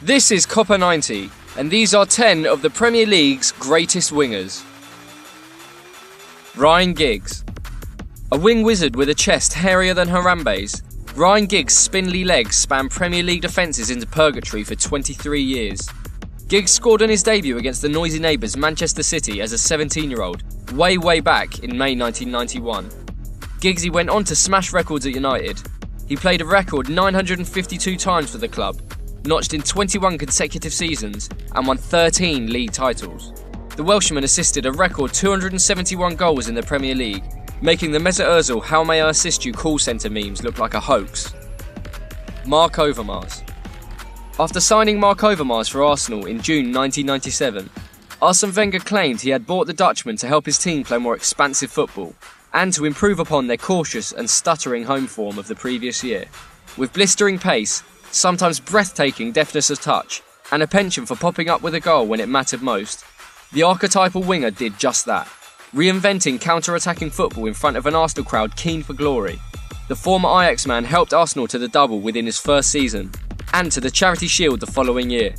This is Copper 90, and these are 10 of the Premier League's greatest wingers. Ryan Giggs. A wing wizard with a chest hairier than Harambe's, Ryan Giggs' spindly legs span Premier League defences into purgatory for 23 years. Giggs scored on his debut against the noisy neighbours Manchester City as a 17-year-old, way back in May 1991. Giggsy went on to smash records at United. He played a record 952 times for the club, notched in 21 consecutive seasons, and won 13 league titles. The Welshman assisted a record 271 goals in the Premier League, making the Mesut Ozil "How may I assist you" call centre memes look like a hoax. Mark Overmars. After signing Mark Overmars for Arsenal in June 1997, Arsene Wenger claimed he had bought the Dutchman to help his team play more expansive football, and to improve upon their cautious and stuttering home form of the previous year. With blistering pace, sometimes breathtaking deftness of touch, and a penchant for popping up with a goal when it mattered most, the archetypal winger did just that, reinventing counter-attacking football in front of an Arsenal crowd keen for glory. The former Ajax man helped Arsenal to the double within his first season, and to the Charity Shield the following year.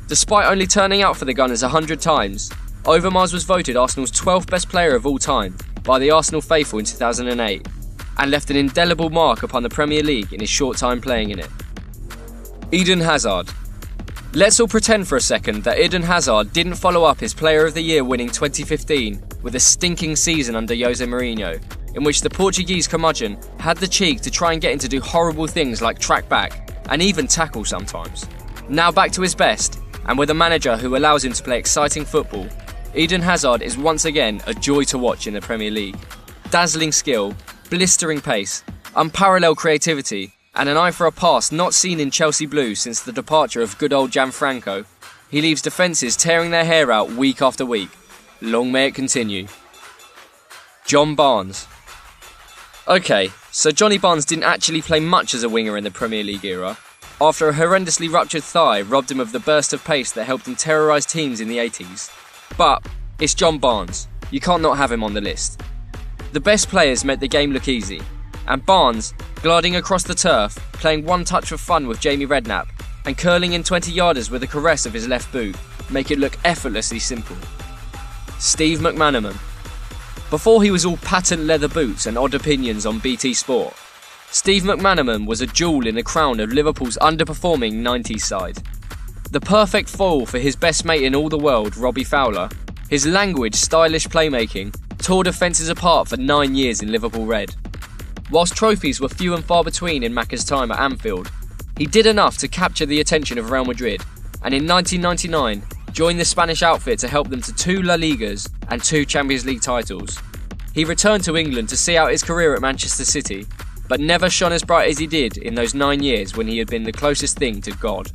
Despite only turning out for the Gunners 100 times, Overmars was voted Arsenal's 12th best player of all time by the Arsenal faithful in 2008, and left an indelible mark upon the Premier League in his short time playing in it. Eden Hazard. Let's all pretend for a second that Eden Hazard didn't follow up his Player of the Year winning 2015 with a stinking season under Jose Mourinho, in which the Portuguese curmudgeon had the cheek to try and get him to do horrible things like track back, and even tackle sometimes. Now back to his best, and with a manager who allows him to play exciting football, Eden Hazard is once again a joy to watch in the Premier League. Dazzling skill, blistering pace, unparalleled creativity, and an eye for a pass not seen in Chelsea Blues since the departure of good old Gianfranco, he leaves defences tearing their hair out week after week. Long may it continue. John Barnes. Okay, so Johnny Barnes didn't actually play much as a winger in the Premier League era, after a horrendously ruptured thigh robbed him of the burst of pace that helped him terrorise teams in the 80s. But it's John Barnes, you can't not have him on the list. The best players make the game look easy, and Barnes, gliding across the turf, playing one touch of fun with Jamie Redknapp, and curling in 20-yarders with a caress of his left boot, make it look effortlessly simple. Steve McManaman. Before he was all patent leather boots and odd opinions on BT Sport, Steve McManaman was a jewel in the crown of Liverpool's underperforming 90s side. The perfect foil for his best mate in all the world, Robbie Fowler, his languid, stylish playmaking tore defences apart for 9 years in Liverpool Red. Whilst trophies were few and far between in Macca's time at Anfield, he did enough to capture the attention of Real Madrid, and in 1999 joined the Spanish outfit to help them to 2 La Ligas and 2 Champions League titles. He returned to England to see out his career at Manchester City, but never shone as bright as he did in those 9 years when he had been the closest thing to God.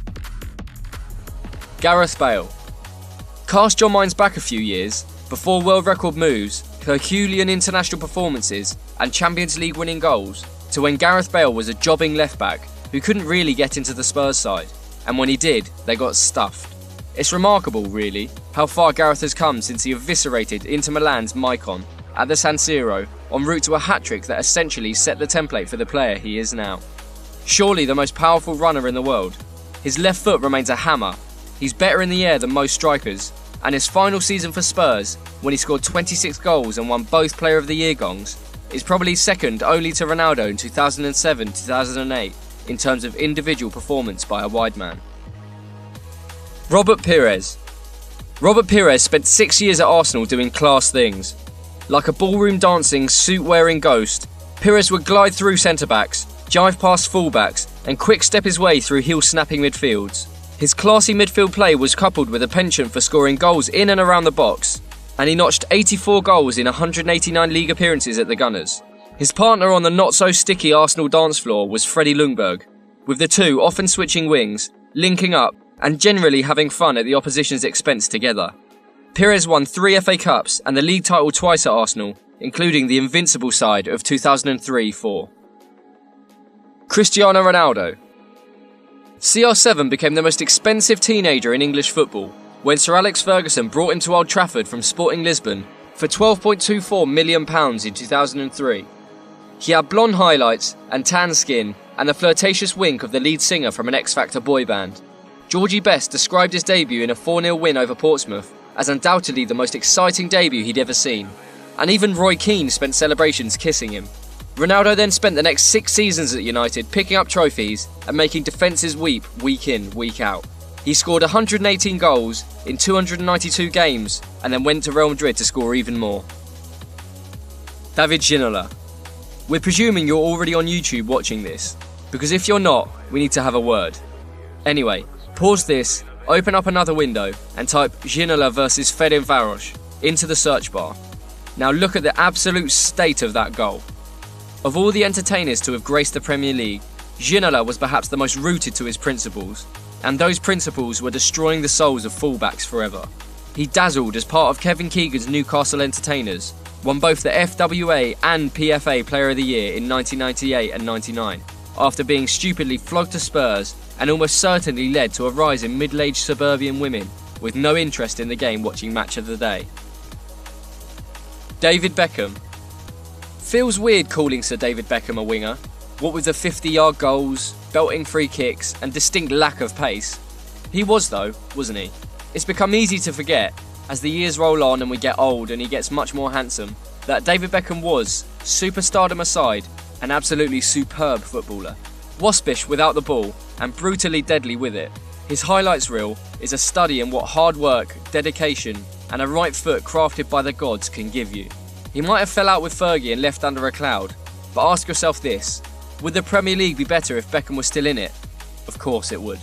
Gareth Bale. Cast your minds back a few years, before world record moves, Herculean international performances and Champions League winning goals, to when Gareth Bale was a jobbing left-back who couldn't really get into the Spurs side, and when he did, they got stuffed. It's remarkable, really, how far Gareth has come since he eviscerated Inter Milan's Maicon at the San Siro en route to a hat-trick that essentially set the template for the player he is now. Surely the most powerful runner in the world, his left foot remains a hammer, he's better in the air than most strikers, and his final season for Spurs, when he scored 26 goals and won both Player of the Year gongs, is probably second only to Ronaldo in 2007-2008 in terms of individual performance by a wide man. Robert Pires. Robert Pires spent 6 years at Arsenal doing class things. Like a ballroom dancing, suit-wearing ghost, Pires would glide through centre-backs, jive past full-backs, and quick-step his way through heel-snapping midfields. His classy midfield play was coupled with a penchant for scoring goals in and around the box, and he notched 84 goals in 189 league appearances at the Gunners. His partner on the not-so-sticky Arsenal dance floor was Freddie Ljungberg, with the two often switching wings, linking up, and generally having fun at the opposition's expense together. Pires won 3 FA Cups and the league title twice at Arsenal, including the invincible side of 2003-04. Cristiano Ronaldo. CR7 became the most expensive teenager in English football when Sir Alex Ferguson brought him to Old Trafford from Sporting Lisbon for £12.24 million in 2003. He had blonde highlights and tan skin and the flirtatious wink of the lead singer from an X Factor boy band. Georgie Best described his debut in a 4-0 win over Portsmouth as undoubtedly the most exciting debut he'd ever seen, and even Roy Keane spent celebrations kissing him. Ronaldo then spent the next 6 seasons at United picking up trophies and making defences weep week in, week out. He scored 118 goals in 292 games and then went to Real Madrid to score even more. David Ginola. We're presuming you're already on YouTube watching this, because if you're not, we need to have a word. Anyway, pause this, open up another window and type Ginola versus Ferencváros into the search bar. Now look at the absolute state of that goal. Of all the entertainers to have graced the Premier League, Ginola was perhaps the most rooted to his principles, and those principles were destroying the souls of fullbacks forever. He dazzled as part of Kevin Keegan's Newcastle entertainers, won both the FWA and PFA Player of the Year in 1998 and 99, after being stupidly flogged to Spurs and almost certainly led to a rise in middle-aged suburban women with no interest in the game watching Match of the Day. David Beckham. Feels weird calling Sir David Beckham a winger, what with the 50-yard goals, belting free kicks and distinct lack of pace. He was though, wasn't he? It's become easy to forget, as the years roll on and we get old and he gets much more handsome, that David Beckham was, superstardom aside, an absolutely superb footballer. Waspish without the ball and brutally deadly with it. His highlights reel is a study in what hard work, dedication and a right foot crafted by the gods can give you. He might have fell out with Fergie and left under a cloud, but ask yourself this: would the Premier League be better if Beckham was still in it? Of course it would.